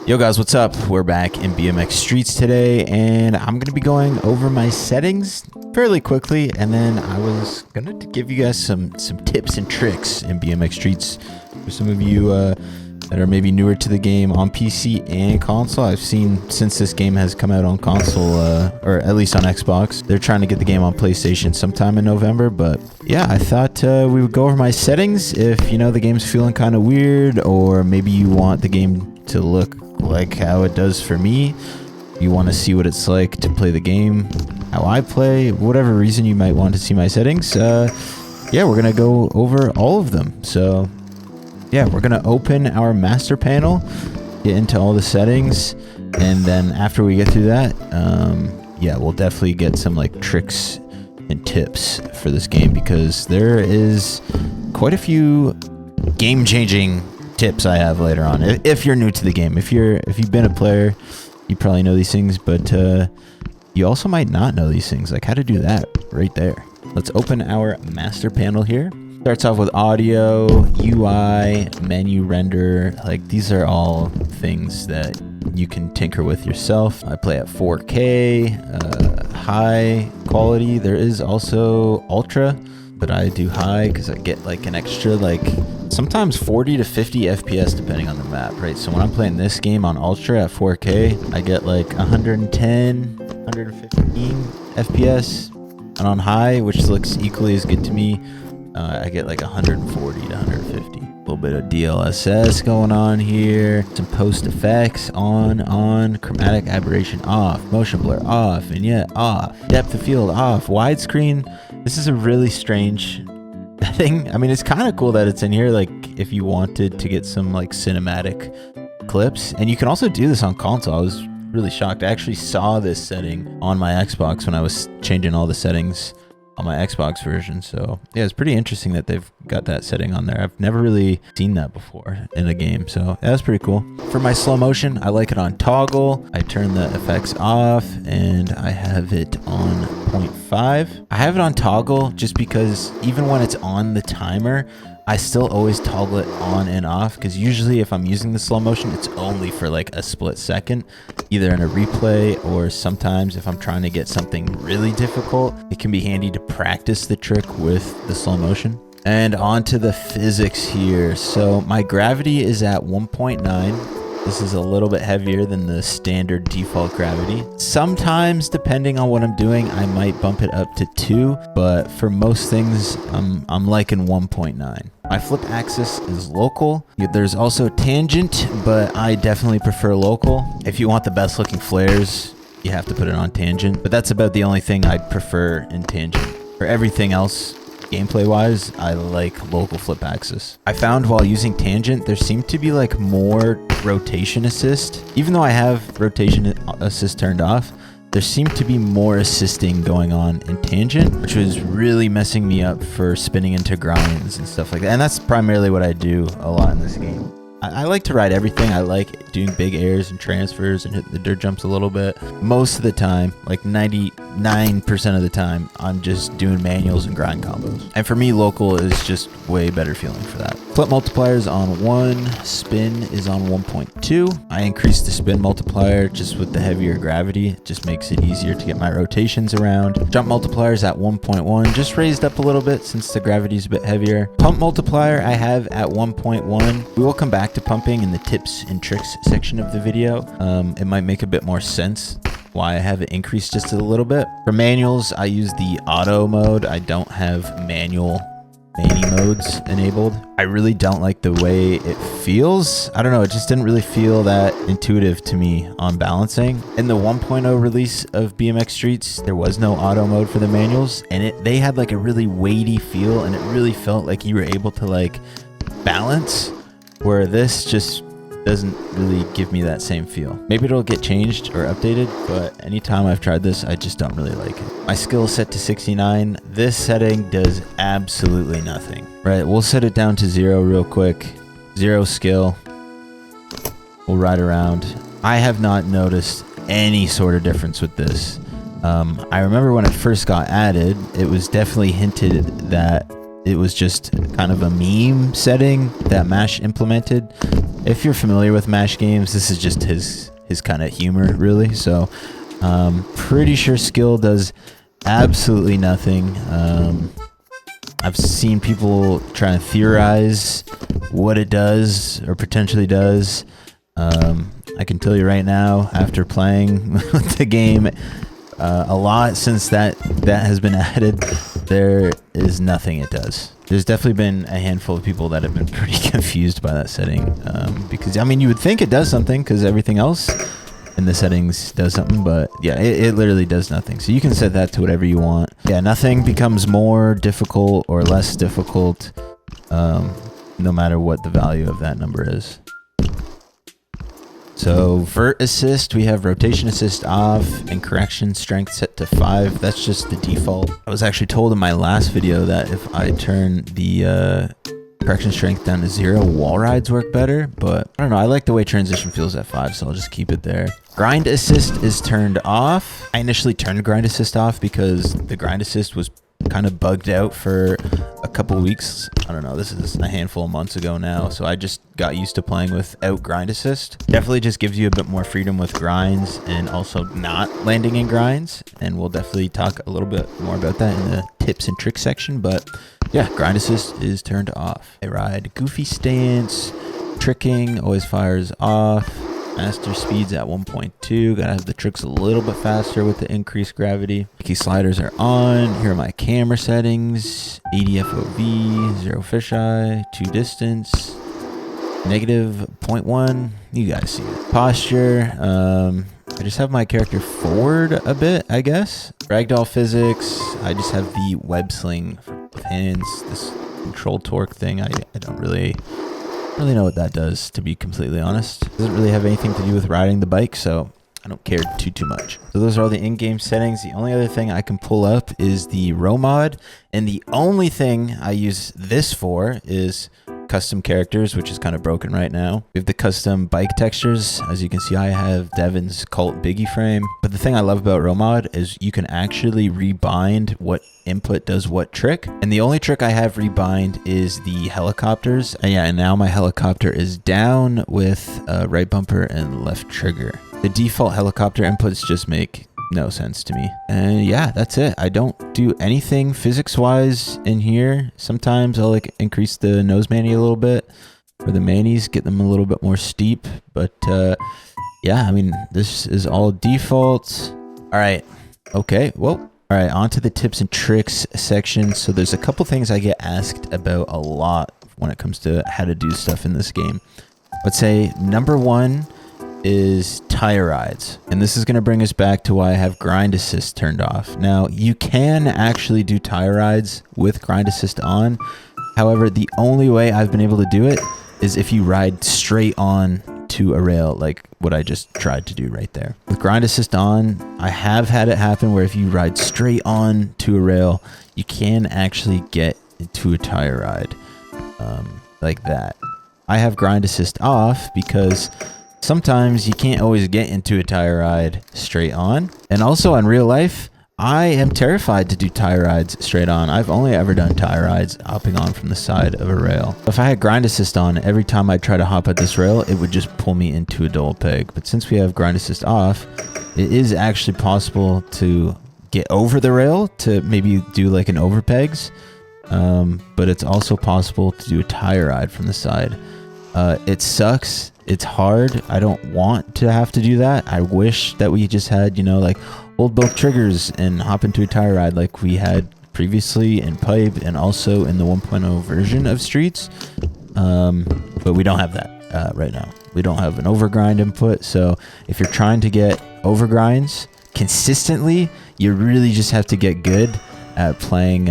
Yo guys, what's up? We're back in BMX Streets today, and I'm going to be going over my settings fairly quickly, and then I was going to give you guys some tips and tricks in BMX Streets. For some of you that are maybe newer to the game on PC and console, I've seen since this game has come out on console, or at least on Xbox, they're trying to get the game on PlayStation sometime in November, but yeah, I thought we would go over my settings if, you know, the game's feeling kind of weird, or maybe you want the game to look like how it does for me. You want to see what it's like to play the game, how I play, whatever reason you might want to see my settings. Yeah, we're gonna go over all of them. So yeah, we're gonna open our master panel, get into all the settings, and then after we get through that, yeah, we'll definitely get some like tricks and tips for this game, because there is quite a few game-changing tips I have later on. If you're new to the game, if you've been a player, you probably know these things, but you also might not know these things, like how to do that right there. Let's open our master panel here. Starts off with audio, UI, menu render. Like, these are all things that you can tinker with yourself. I play at 4K, high quality. There is also ultra, but I do high because I get like an extra, like sometimes 40 to 50 FPS depending on the map, right? So when I'm playing this game on ultra at 4K, I get like 110, 115 FPS, and on high, which looks equally as good to me, I get like 140 to 150. A little bit of DLSS going on here. Some post effects on, chromatic aberration off, motion blur off, vignette off, depth of field off, widescreen. This is a really strange thing. I mean, it's kind of cool that it's in here, like if you wanted to get some like cinematic clips. And you can also do this on console. I was really shocked. I actually saw this setting on my Xbox when I was changing all the settings on my Xbox version. So yeah, it's pretty interesting that they've got that setting on there. I've never really seen that before in a game, so yeah, that's pretty cool. For my slow motion, I like it on toggle. I turn the effects off and I have it on 0.5. I have it on toggle just because even when it's on the timer, I still always toggle it on and off, because usually if I'm using the slow motion, it's only for like a split second, either in a replay, or sometimes if I'm trying to get something really difficult, it can be handy to practice the trick with the slow motion. And on to the physics here. So my gravity is at 1.9. This is a little bit heavier than the standard default gravity. Sometimes, depending on what I'm doing, I might bump it up to 2, but for most things, I'm liking 1.9. My flip axis is local. There's also tangent, but I definitely prefer local. If you want the best looking flares, you have to put it on tangent, but that's about the only thing I prefer in tangent. For everything else, gameplay wise, I like local flip axis. I found while using tangent, there seemed to be like more rotation assist. Even though I have rotation assist turned off, there seemed to be more assisting going on in tangent, which was really messing me up for spinning into grinds and stuff like that. And that's primarily what I do a lot in this game. I like to ride everything. I like doing big airs and transfers and hit the dirt jumps a little bit. Most of the time, like 99% of the time, I'm just doing manuals and grind combos. And for me, local is just way better feeling for that. Flip multiplier is on 1, spin is on 1.2. I increased the spin multiplier just with the heavier gravity. It just makes it easier to get my rotations around. Jump multiplier is at 1.1, just raised up a little bit since the gravity is a bit heavier. Pump multiplier I have at 1.1. We will come back to pumping in the tips and tricks section of the video. It might make a bit more sense why I have it increased just a little bit. For manuals, I use the auto mode. I don't have manual modes enabled. I really don't like the way it feels. I don't know, it just didn't really feel that intuitive to me on balancing. In the 1.0 release of BMX Streets, there was no auto mode for the manuals, and they had like a really weighty feel, and it really felt like you were able to like balance, where this just doesn't really give me that same feel. Maybe it'll get changed or updated, but anytime I've tried this, I just don't really like it. My skill is set to 69. This setting does absolutely nothing. Right, we'll set it down to 0 real quick. 0 skill. We'll ride around. I have not noticed any sort of difference with this. I remember when it first got added, it was definitely hinted that it was just kind of a meme setting that Mash implemented. If you're familiar with Mash games, this is just his kind of humor, really. So pretty sure skill does absolutely nothing. I've seen people try to theorize what it does or potentially does. I can tell you right now, after playing the game a lot since that has been added, there is nothing it does. There's definitely been a handful of people that have been pretty confused by that setting, because I mean, you would think it does something because everything else in the settings does something, but yeah, it literally does nothing. So you can set that to whatever you want. Yeah, nothing becomes more difficult or less difficult, no matter what the value of that number is. So vert assist, we have rotation assist off and correction strength set to 5. That's just the default. I was actually told in my last video that if I turn the correction strength down to 0, wall rides work better, but I don't know. I like the way transition feels at 5, so I'll just keep it there. Grind assist is turned off. I initially turned grind assist off because the grind assist was kind of bugged out for a couple weeks. I don't know, this is a handful of months ago now, so I just got used to playing without grind assist. Definitely just gives you a bit more freedom with grinds and also not landing in grinds, and we'll definitely talk a little bit more about that in the tips and tricks section. But yeah, grind assist is turned off. I ride goofy stance, tricking always fires off. Master speeds at 1.2. Gotta have the tricks a little bit faster with the increased gravity. Key sliders are on. Here are my camera settings. 80 FOV, 0 fisheye, 2 distance, negative 0.1. You guys see it. Posture. I just have my character forward a bit, I guess. Ragdoll physics. I just have the web sling with hands. This control torque thing. I don't really know what that does, to be completely honest. It doesn't really have anything to do with riding the bike, so I don't care too much. So those are all the in-game settings. The only other thing I can pull up is the row mod, and the only thing I use this for is custom characters, which is kind of broken right now. We have the custom bike textures. As you can see, I have Devin's Cult Biggie frame. But the thing I love about row mod is you can actually rebind what input does what trick. And the only trick I have rebind is the helicopters. And yeah, and now my helicopter is down with right bumper and left trigger. The default helicopter inputs just make no sense to me. And yeah, that's it. I don't do anything physics wise in here. Sometimes I'll like increase the nose mani a little bit, or the manis, get them a little bit more steep. But yeah, I mean, this is all default. All right. Okay. Well, all right. On to the tips and tricks section. So there's a couple things I get asked about a lot when it comes to how to do stuff in this game. Let's say number 1 is tire rides, and this is going to bring us back to why I have grind assist turned off. Now you can actually do tire rides with grind assist on. However, the only way I've been able to do it is if you ride straight on to a rail, like what I just tried to do right there. With grind assist on, I have had it happen where if you ride straight on to a rail, you can actually get into a tire ride like that. I have grind assist off because sometimes you can't always get into a tire ride straight on. And also in real life, I am terrified to do tire rides straight on. I've only ever done tire rides hopping on from the side of a rail. If I had grind assist on, every time I try to hop at this rail, it would just pull me into a double peg. But since we have grind assist off, it is actually possible to get over the rail to maybe do like an over pegs. But it's also possible to do a tire ride from the side. It sucks. It's hard. I don't want to have to do that. I wish that we just had, you know, like hold both triggers and hop into a tire ride like we had previously in Pipe and also in the 1.0 version of Streets. But we don't have that right now. We don't have an overgrind input. So if you're trying to get overgrinds consistently, you really just have to get good at playing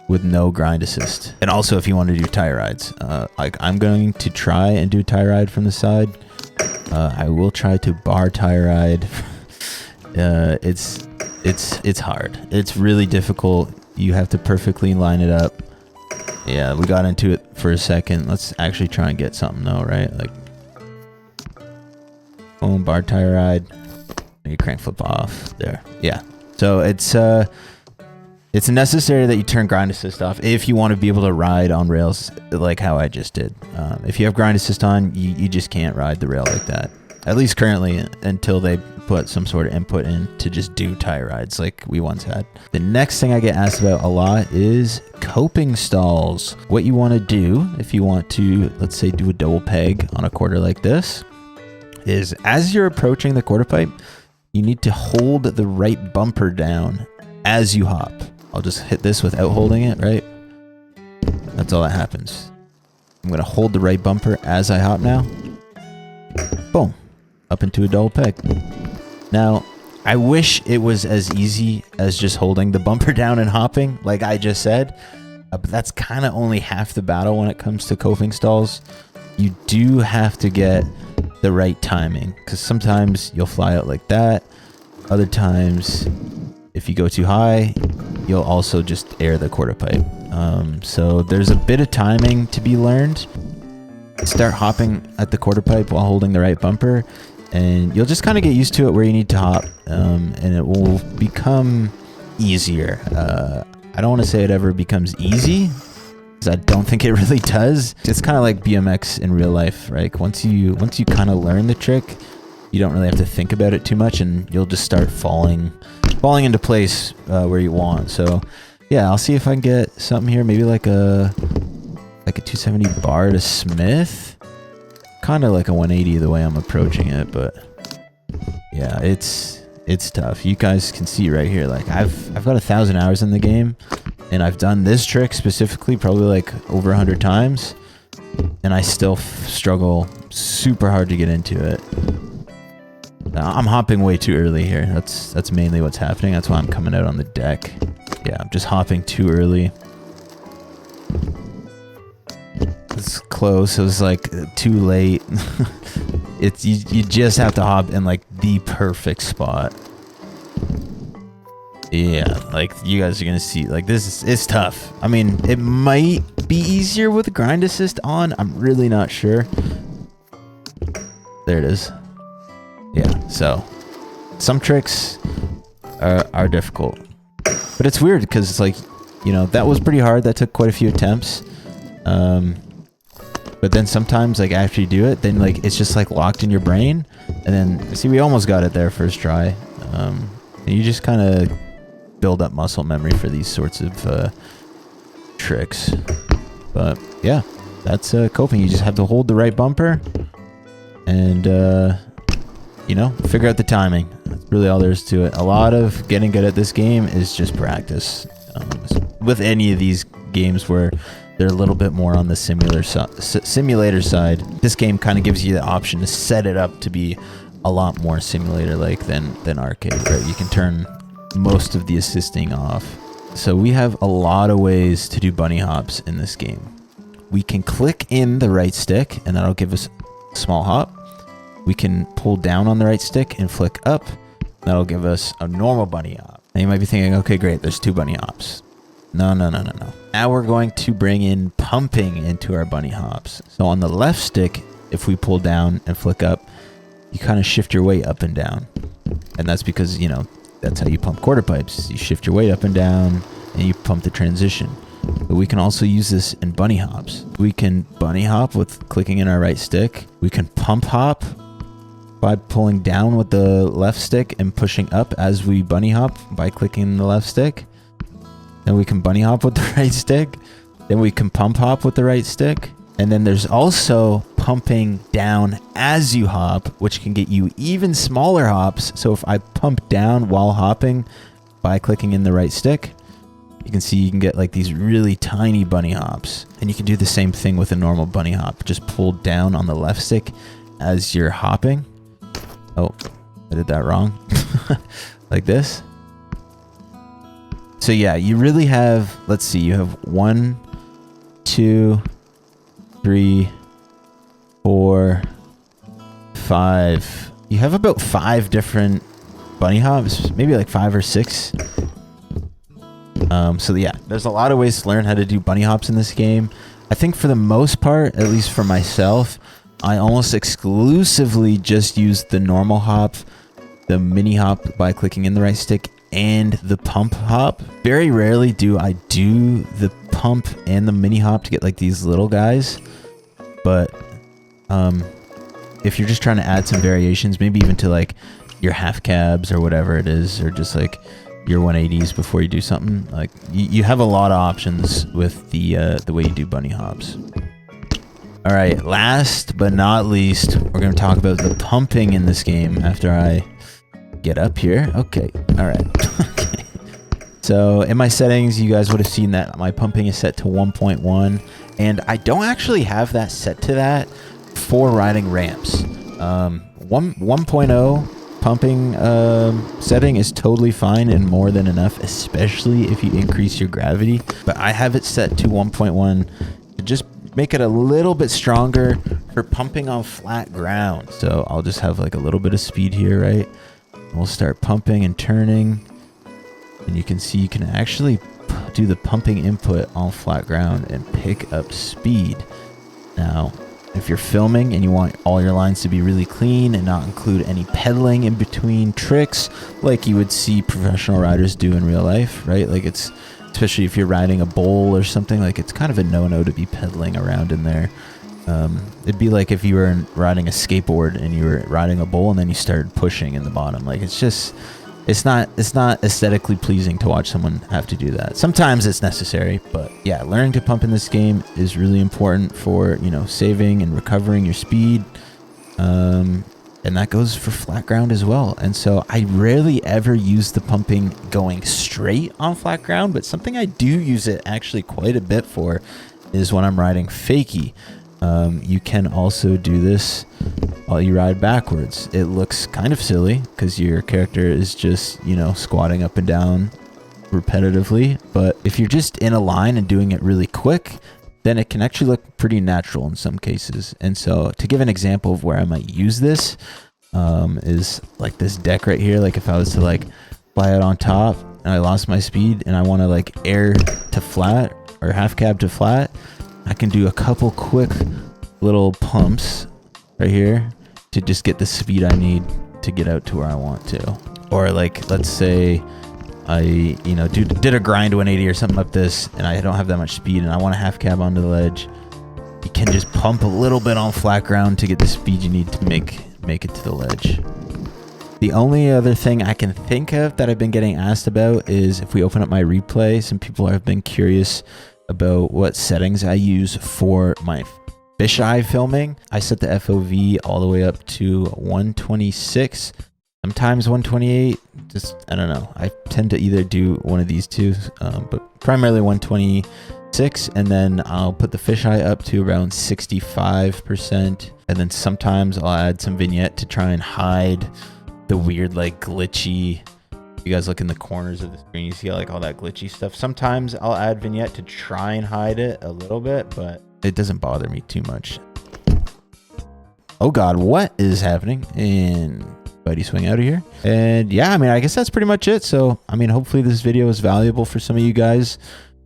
with no grind assist. And also if you want to do tire rides, like I'm going to try and do a tire ride from the side. I will try to bar tire ride. It's hard. It's really difficult. You have to perfectly line it up. Yeah, we got into it for a second. Let's actually try and get something though, right? Like boom, bar tire ride. You crank flip off there. Yeah. So it's It's necessary that you turn grind assist off if you want to be able to ride on rails like how I just did. If you have grind assist on, you just can't ride the rail like that. At least currently, until they put some sort of input in to just do tire rides like we once had. The next thing I get asked about a lot is coping stalls. What you want to do if you want to, let's say, do a double peg on a quarter like this, is as you're approaching the quarter pipe, you need to hold the right bumper down as you hop. I'll just hit this without holding it, right? That's all that happens. I'm going to hold the right bumper as I hop now. Boom. Up into a double peg. Now, I wish it was as easy as just holding the bumper down and hopping, like I just said. But that's kind of only half the battle when it comes to coping stalls. You do have to get the right timing, because sometimes you'll fly out like that. Other times, if you go too high, you'll also just air the quarter pipe. So there's a bit of timing to be learned. Start hopping at the quarter pipe while holding the right bumper, and you'll just kind of get used to it where you need to hop, and it will become easier. I don't want to say it ever becomes easy, because I don't think it really does. It's kind of like BMX in real life, right? Once you kind of learn the trick, you don't really have to think about it too much, and you'll just start falling into place where you want. So yeah, I'll see if I can get something here, maybe like a 270 bar to Smith, kind of like a 180 the way I'm approaching it. But yeah, it's tough. You guys can see right here, like I've got 1,000 hours in the game, and I've done this trick specifically probably like over 100 times, and I still struggle super hard to get into it. I'm hopping way too early here. That's mainly what's happening. That's why I'm coming out on the deck. Yeah, I'm just hopping too early. It's close. It was like too late. It's you just have to hop in like the perfect spot. Yeah, like you guys are gonna see, like it's tough. I mean, it might be easier with the grind assist on. I'm really not sure. There it is. Yeah, so some tricks are difficult, but it's weird because it's like, you know, that was pretty hard. That took quite a few attempts. But then sometimes, like, after you do it, then like it's just like locked in your brain, and then see, we almost got it there first try. And you just kind of build up muscle memory for these sorts of tricks. But yeah, that's coping. You just have to hold the right bumper, and you know, figure out the timing. That's really all there is to it. A lot of getting good at this game is just practice. With any of these games where they're a little bit more on the simulator side, this game kind of gives you the option to set it up to be a lot more simulator-like than arcade, right? You can turn most of the assisting off. So we have a lot of ways to do bunny hops in this game. We can click in the right stick, and that'll give us a small hop. We can pull down on the right stick and flick up. That'll give us a normal bunny hop. Now you might be thinking, okay, great, there's 2 bunny hops. No. Now we're going to bring in pumping into our bunny hops. So on the left stick, if we pull down and flick up, you kind of shift your weight up and down. And that's because, you know, that's how you pump quarter pipes. You shift your weight up and down, and you pump the transition. But we can also use this in bunny hops. We can bunny hop with clicking in our right stick. We can pump hop by pulling down with the left stick and pushing up as we bunny hop by clicking the left stick. Then we can bunny hop with the right stick. Then we can pump hop with the right stick. And then there's also pumping down as you hop, which can get you even smaller hops. So if I pump down while hopping by clicking in the right stick, you can see you can get like these really tiny bunny hops. And you can do the same thing with a normal bunny hop. Just pull down on the left stick as you're hopping. Oh, I did that wrong. Like this. So yeah, you really have, let's see, you have 1, 2, 3, 4, 5. You have about 5 different bunny hops, maybe like 5 or 6. So yeah, there's a lot of ways to learn how to do bunny hops in this game. I think for the most part, at least for myself, I almost exclusively just use the normal hop, the mini hop by clicking in the right stick, and the pump hop. Very rarely do I do the pump and the mini hop to get like these little guys, but if you're just trying to add some variations, maybe even to like your half cabs or whatever it is, or just like your 180s before you do something, like you have a lot of options with the way you do bunny hops. All right, last but not least, we're going to talk about the pumping in this game after I get up here. Okay, all right. Okay. So in my settings, you guys would have seen that my pumping is set to 1.1, and I don't actually have that set to that for riding ramps. 1.0 pumping setting is totally fine and more than enough, especially if you increase your gravity. But I have it set to 1.1 to just make it a little bit stronger for pumping on flat ground. So I'll just have like a little bit of speed here, right? We'll start pumping and turning, and you can see you can actually do the pumping input on flat ground and pick up speed. Now, if you're filming and you want all your lines to be really clean and not include any pedaling in between tricks like you would see professional riders do in real life, right? Like it's, especially if you're riding a bowl or something, like it's kind of a no-no to be pedaling around in there. It'd be like if you were riding a skateboard and you were riding a bowl and then you started pushing in the bottom. Like it's just, it's not aesthetically pleasing to watch someone have to do that. Sometimes it's necessary, but yeah, learning to pump in this game is really important for, you know, saving and recovering your speed. And that goes for flat ground as well. And so I rarely ever use the pumping going straight on flat ground, but something I do use it actually quite a bit for is when I'm riding fakie. You can also do this while you ride backwards. It looks kind of silly because your character is just, you know, squatting up and down repetitively. But if you're just in a line and doing it really quick, then it can actually look pretty natural in some cases. And so to give an example of where I might use this, is like this deck right here. Like if I was to like fly out on top and I lost my speed and I want to like air to flat or half cab to flat, I can do a couple quick little pumps right here to just get the speed I need to get out to where I want to. Or like, let's say I, you know, did a grind 180 or something like this, and I don't have that much speed, and I want to half cab onto the ledge. You can just pump a little bit on flat ground to get the speed you need to make it to the ledge. The only other thing I can think of that I've been getting asked about is if we open up my replay, some people have been curious about what settings I use for my fisheye filming. I set the FOV all the way up to 126. Sometimes 128, just, I don't know. I tend to either do one of these two, but primarily 126, and then I'll put the fisheye up to around 65%, and then sometimes I'll add some vignette to try and hide the weird, like, glitchy. You guys look in the corners of the screen, you see like all that glitchy stuff. Sometimes I'll add vignette to try and hide it a little bit, but it doesn't bother me too much. Oh God, what is happening? And buddy swing out of here. And yeah, I mean, I guess that's pretty much it. So, I mean, hopefully this video is valuable for some of you guys.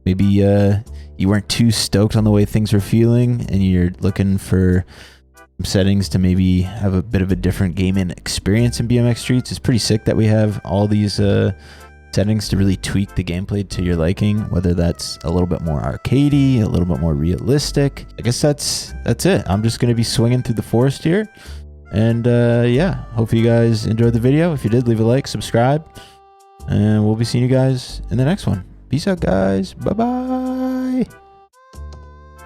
Maybe you weren't too stoked on the way things were feeling and you're looking for settings to maybe have a bit of a different gaming experience in BMX Streets. It's pretty sick that we have all these settings to really tweak the gameplay to your liking, whether that's a little bit more arcadey, a little bit more realistic. I guess that's it. I'm just going to be swinging through the forest here. And yeah, hope you guys enjoyed the video. If you did, leave a like, subscribe, and we'll be seeing you guys in the next one. Peace out, guys. Bye-bye.